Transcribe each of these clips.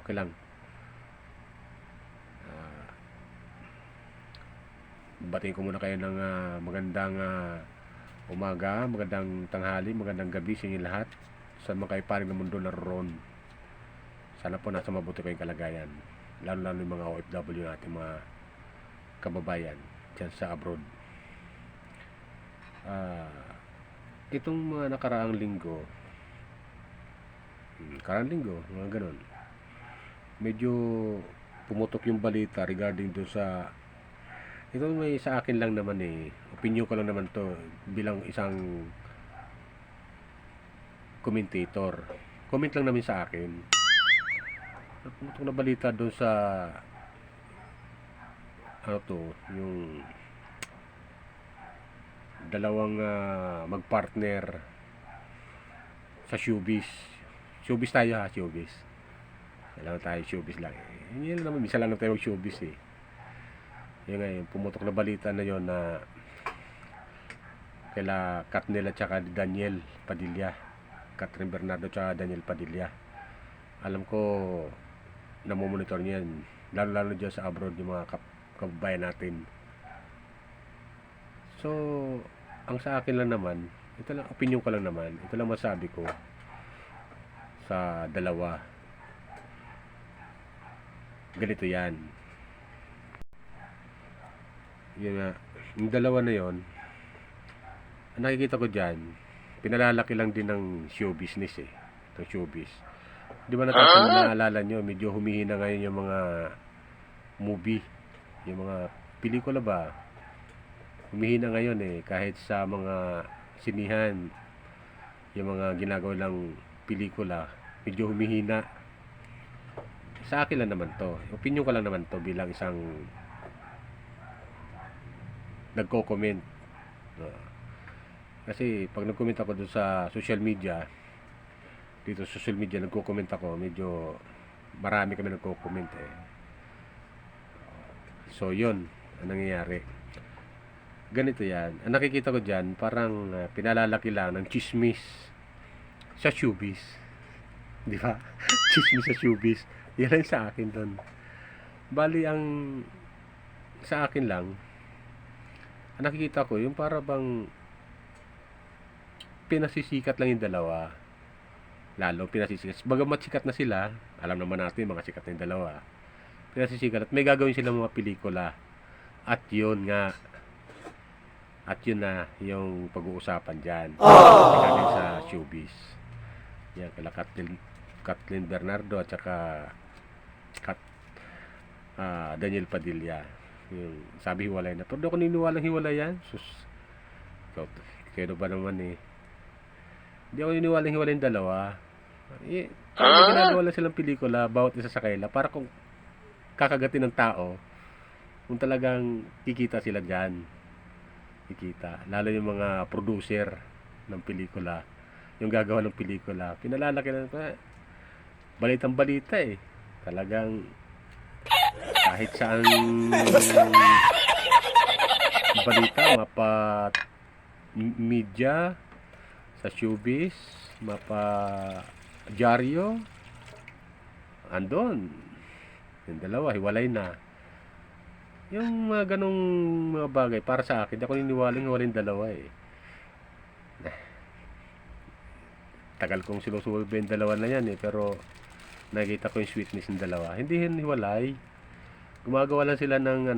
Okay lang. Ah, batiin ko muna kayo ng magandang umaga, magandang tanghali, magandang gabi sa inyo lahat. Sa mga kaiparing ng mundo naroon. Sana po nasa mabuti kayong kalagayan. Lalo-lalo yung mga OFW natin, mga kababayan dyan sa abroad. Itong mga nakaraang linggo, mga ganun, medyo pumutok yung balita regarding doon sa ito. May sa akin lang naman opinion ko lang naman to bilang isang commentator. Comment lang namin sa akin. Pumutok na balita doon sa yung dalawang magpartner sa showbiz. Showbiz tayo ha, showbiz. Kailangan tayo showbiz lang. Hindi lang naman, misa lang tayo mag-showbiz Yung ngayon, pumutok na balita na yon na kaila Katnel at saka Daniel Padilla. Catherine Bernardo at saka Daniel Padilla. Alam ko, namomonitor niyan. Lalo-lalo dyan sa abroad yung mga kababayan natin. So, ang sa akin lang naman, ito lang, opinion ko lang naman, ito lang masabi ko sa dalawa. Ganito yan. Yun nga, yung dalawa na yon, ang nakikita ko dyan, pinalalaki lang din ng show business Itong showbiz. Di ba naalala nyo, medyo humihina ngayon yung mga movie, yung mga pelikula ba? Humihina ngayon kahit sa mga sinihan, yung mga ginagawa lang pelikula, medyo humihina. Sa akin lang naman to, opinion ko lang naman to bilang isang nagko-comment. Kasi pag nag-comment ako dun sa social media, dito sa social media nagko-comment ako, medyo marami kami nagko-comment So yun ang nangyayari. Ganito yan. Ang nakikita ko dyan, parang pinalalaki lang ng chismis sa showbiz. Di ba? Chismis sa showbiz. Yan lang sa akin doon. Bali, ang sa akin lang, ang nakikita ko, yung para bang pinasisikat lang yung dalawa. Lalo, pinasisikat. Bagamat sikat na sila, alam naman natin, mga sikat na yung dalawa. Pinasisikat at may gagawin sila mga pelikula. At yun nga, at yun na yung pag-uusapan dyan. Gagawin sa showbiz. Yan, kala Kathleen Bernardo at saka Daniel Padilla. Yung sabi hiwalay na. Pero doon ko niniwalang hiwalay yan. Sus, kayo ba naman Hindi ako niniwalang hiwalay yung dalawa. Parang ginagawa lang silang pelikula, bawat isa sa kaila, para kung kakagatin ng tao, kung talagang kikita sila dyan. Kikita. Lalo yung mga producer ng pelikula, yung gagawa ng pelikula, pinalalaki lang balitang balita talagang kahit saan balita, mapa media, sa showbiz, mapa dyaryo, andon yung dalawa, hiwalay na. Yung mga ganong mga bagay, para sa akin, ako niniwalang hiwalay yung dalawa tagal kong sinusubaybayan yung dalawa na yan pero nakikita ko yung sweetness ng dalawa. Hindi hiwalay, gumagawa lang sila ng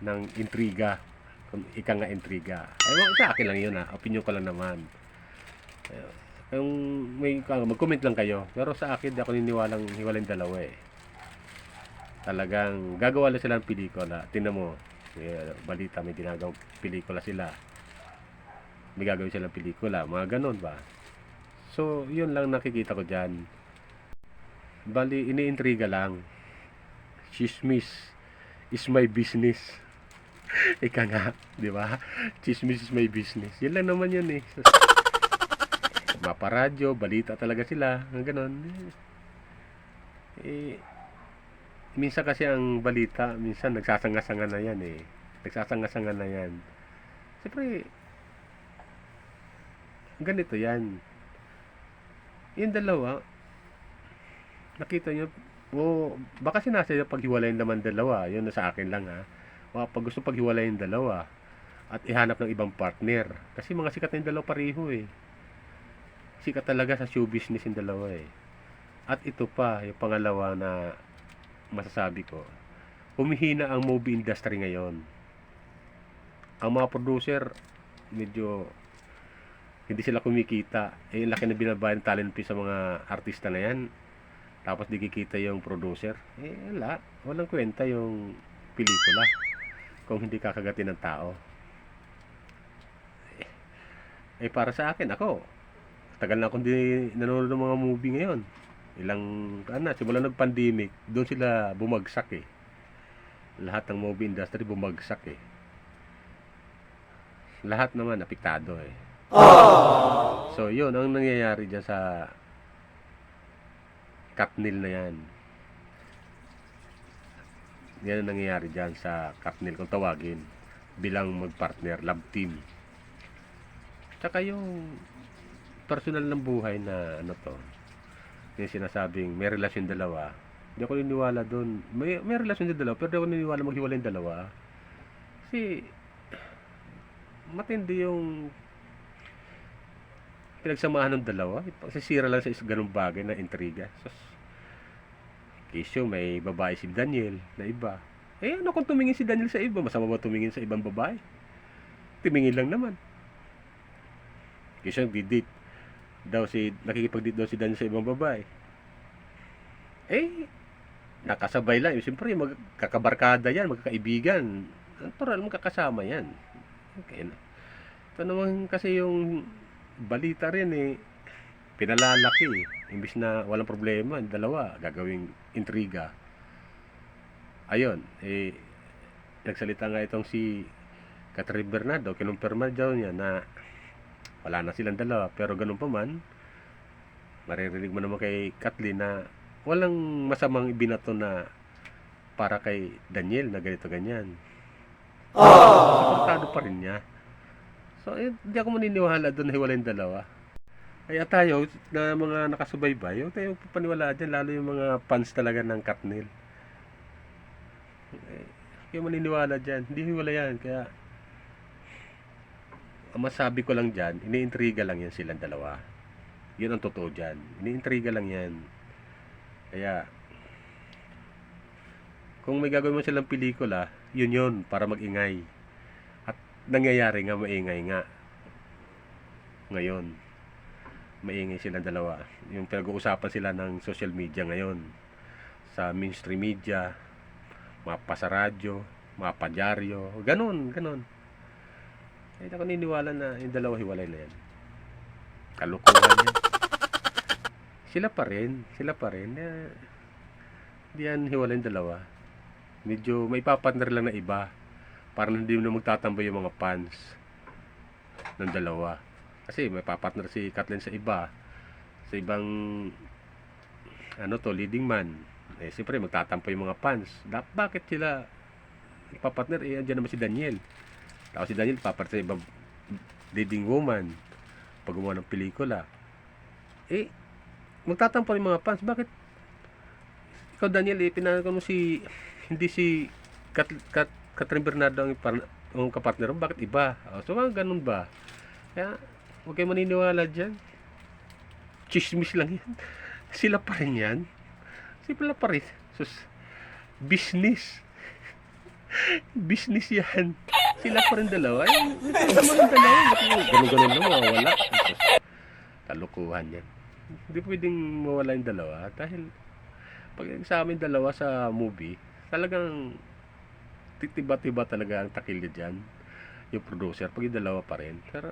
ng intriga, ika nga intriga. Sa akin lang yun opinion ko lang naman. Yung mag-comment lang kayo, pero sa akin di ako niniwalang hiwalay yung dalawa Talagang gagawa lang sila ng pelikula. Tingnan mo, balita, may ginagawang pelikula sila, may gagawin silang pelikula, mga ganon ba. So yun lang nakikita ko dyan. Bali, iniintriga lang. Chismis is my business. Ika nga, di ba? Chismis is my business. Yun lang naman yun Maparadyo, balita talaga sila, ng ganon. Minsan kasi ang balita, minsan nagsasanga-sanga na yan Nagsasanga-sanga na yan. Siyempre, ganito yan. Yung dalawa, nakita nyo, O baka sinasa niya paghiwalayin naman dalawa, yun na sa akin lang ha. O pag gusto paghiwalayin dalawa at ihanap ng ibang partner. Kasi mga sikat na yung dalawa pareho eh. Sikat talaga sa show business yung dalawa eh. At ito pa, yung pangalawa na masasabi ko, humihina ang movie industry ngayon. Ang mga producer, medyo hindi sila kumikita. Eh, yung laki na binabayad ng talent fee sa mga artista na yan. Tapos di kikita yung producer. Eh, wala. Walang kwenta yung pelikula kung hindi kakagatin ng tao. Eh, para sa akin, ako, tagal na akong di nanonood ng mga movie ngayon. Ilang, simula nag-pandemic, doon sila bumagsak eh. Lahat ng movie industry bumagsak eh. Lahat naman apektado eh. So, yun ang nangyayari dyan sa Katnil na yan. Yan ang nangyayari dyan sa Katnil kung tawagin bilang magpartner, love team. Tsaka yung personal ng buhay na ano to, yung sinasabing may relasyon dalawa, hindi ako niniwala doon. May relasyon din dalawa, pero hindi ako niniwala maghiwalay yung dalawa. Kasi matindi yung pinagsamahan ng dalawa. Pagsisira lang sa ganung bagay na intriga. So, kisyo, may babae si Daniel na iba. Eh, ano kung tumingin si Daniel sa iba? Masama ba tumingin sa ibang babae? Tumingin lang naman. Kisyo, nakikipag-date daw si Daniel sa ibang babae. Eh, nakasabay lang. Siyempre, magkakabarkada yan, magkakaibigan. Natural, magkakasama yan. Okay na. Ito naman kasi yung balita rin eh, pinalalaki eh. Imbis na walang problema, dalawa, gagawing intriga. Ayun, eh, nagsalita nga itong si Catherine Bernardo, kinumpirma daw niya na wala na silang dalawa. Pero ganun pa man, maririnig mo naman kay Kathleen na walang masamang ibinato na para kay Daniel na ganito ganyan. Suportado pa rin niya. So, hindi ako maniniwala doon na hiwalay yung dalawa. Kaya tayo, na mga nakasubaybay, huwag tayo paniwala dyan, lalo yung mga fans talaga ng Katnil. Kaya maniniwala dyan, hindi hiwalay yan. Kaya, ang masabi ko lang dyan, iniintriga lang yan silang dalawa. Yun ang totoo dyan. Iniintriga lang yan. Kaya, kung may gagawin mo silang pelikula, yun, para mag-ingay. At nangyayari nga, maingay nga. Ngayon, maingay silang dalawa. Yung pinag-uusapan sila ng social media ngayon. Sa mainstream media, mga pasaradyo, mga padyaryo, ganun. Kaya ako niniwala na yung dalawa hiwalay na yan. Kalukuhan yan. Sila pa rin. Hindi yan hiwalay yung dalawa. Medyo may papartner lang na iba. Para hindi na magtatambay yung mga fans ng dalawa. Kasi may papartner si Kathleen sa iba. Sa ibang leading man. Eh, siyempre magtatampo yung mga fans. Bakit sila ipapartner? Eh, andyan naman si Daniel. Tapos si Daniel papartner sa ibang leading woman. Pag gumawa ng pelikula. Eh, magtatampo yung mga fans. Bakit? Ikaw Daniel, pinanagan mo hindi si Catherine Bernardo ang kapartner mo. Bakit iba? So, ganun ba? Kaya, huwag kayo maniniwala dyan. Chismis lang yan. Sila pa rin yan. Sila pa rin. Sus, business. Business yan. Sila pa rin dalawa. Ay, sama rin dalawa. Ganun-ganun na mawawala. Sus, kalukuhan yan. Hindi pwedeng mawala yung dalawa. Dahil, pag sa amin dalawa sa movie, talagang titiba-tiba talaga ang takilya dyan. Yung producer, pag yung dalawa pa rin. Pero,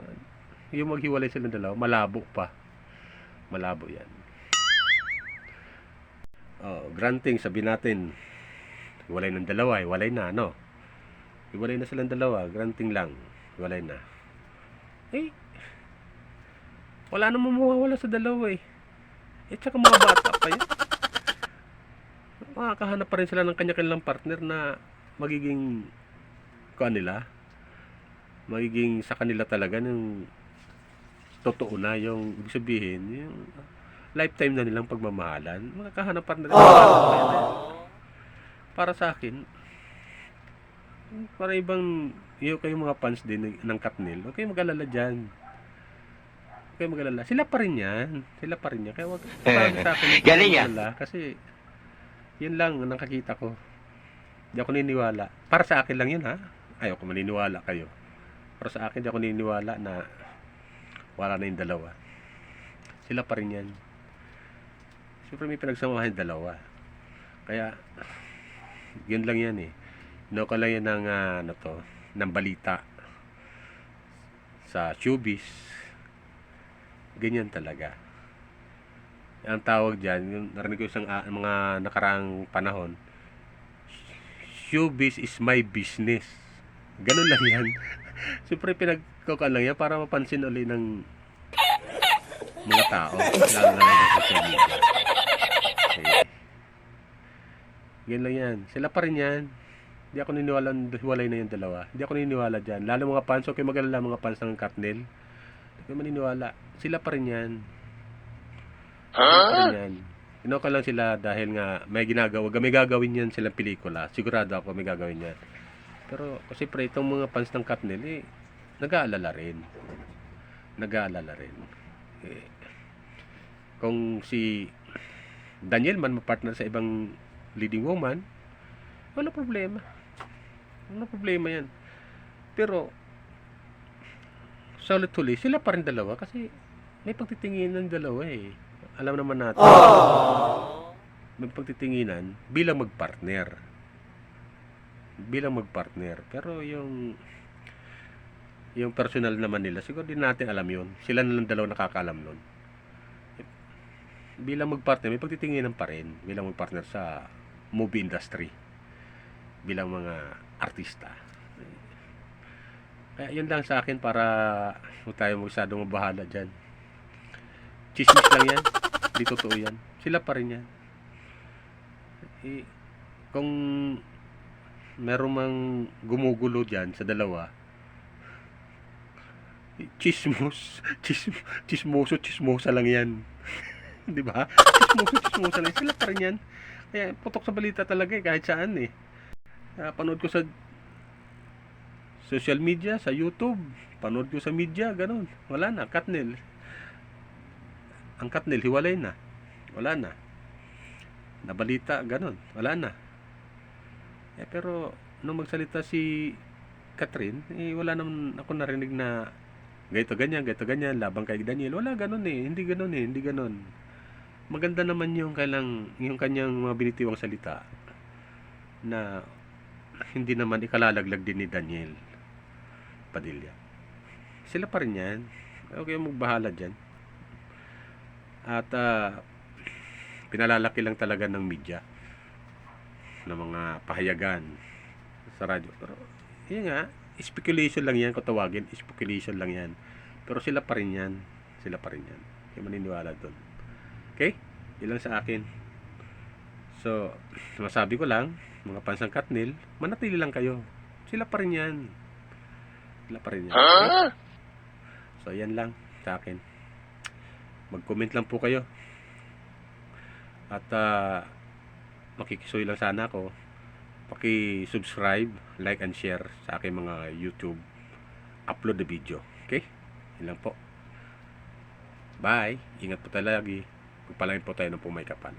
yung maghiwalay silang dalawa, malabo pa. Malabo yan. Granting, sabihin natin, hiwalay ng dalawa, hiwalay na, no? Hiwalay na silang dalawa, granting lang, hiwalay na. Eh, wala namang mawawala sa dalawa eh. Eh, tsaka mga bata pa yan. Makakahanap pa rin sila ng kanya-kanilang partner na magiging sa kanila talaga ng totoo na yung ibig sabihin yung lifetime na nilang pagmamahalan. Makakahanap pa rin. Kaya para sa akin, para ibang, yung kayong mga fans din ng Katnil, huwag kayong mag-alala dyan. Huwag kayong mag-alala. Sila pa rin yan. Sila pa rin yan. Kaya huwag parang sa akin, huwag kayong mag-alala. Kasi, yun lang ang nakakita ko. Di ako niniwala. Para sa akin lang yun, ha? Ayaw ko maniniwala kayo. Para sa akin, di ako niniwala na wala na yung dalawa. Sila pa rin yan. Siyempre may pinagsamahan yung dalawa. Kaya, yun lang yan eh. Ka lang yan ng, ng balita sa showbiz. Ganyan talaga. Ang tawag dyan, yung narinig ko isang mga nakaraang panahon, showbiz is my business. Ganun lang yan. Siyempre pinagkukan lang yan para mapansin ulit ng mga tao, lalo na sa social media. Okay. Yan lang yan. Sila pa rin yan. Hindi ako niniwala, hiwalay na yung dalawa. Hindi ako niniwala dyan. Lalo mga fans, okay mag-alala mga fans ng Katnil. Hindi ko maniniwala. Sila pa rin yan. Sila pa rin yan. Inoka lang sila dahil nga may ginagawa. May gagawin yan silang pelikula. Sigurado ako may gagawin yan. Pero kasi pre, itong mga fans ng Katnil, nag-aalala rin. Nag-aalala rin. Kung si Daniel man mapartner sa ibang leading woman, wala problema. Wala problema yan. Pero sa ulit-huli, sila pa rin dalawa kasi may pagtitinginan ng dalawa eh. Alam naman natin. May pagtitinginan bilang magpartner. Bilang magpartner. Pero yung personal naman nila, siguro din natin alam yun. Sila na lang dalawa nakakaalam nun. Bilang magpartner, may pagtitinginan pa rin. Bilang magpartner sa movie industry. Bilang mga artista. Kaya yun lang sa akin para huwag tayo masyadong mabahala dyan. Chismis lang yan. Di totoo yan. Sila pa rin yan. Kung meron mang gumugulo dyan sa dalawa, chismosa lang yan. Di ba? Chismosa lang. Sila pa rin yan. Kaya putok sa balita talaga eh, kahit saan eh. Panood ko sa social media, sa YouTube, panood ko sa media, ganun. Wala na, Katnil. Ang Katnil, hiwalay na. Wala na. Nabalita, ganun. Wala na. Pero, nung magsalita si Catherine, wala naman ako narinig na ganito ganyan, labang kay Daniel. Wala ganun eh. Hindi ganun. Maganda naman yung kanyang mga binitiwang salita na hindi naman ikalalaglag din ni Daniel Padilla. Sila pa rin yan. Okay, magbahala dyan. At pinalalaki lang talaga ng media ng mga pahayagan sa radyo. Pero yun nga, speculation lang yan, kung tawagin, speculation lang yan. Pero sila pa rin yan. Kaya maniniwala doon. Okay? Ilang sa akin. So, masabi ko lang, mga pansang Katnil, manatili lang kayo. Sila pa rin yan. Okay? So, yan lang sa akin. Mag-comment lang po kayo. At makikisuy lang sana ako. Paki-subscribe, like and share sa aking mga YouTube upload na video. Okay? Yan lang po. Bye. Ingat po tayo lagi. Pagpalain po tayo ng pumaykapan.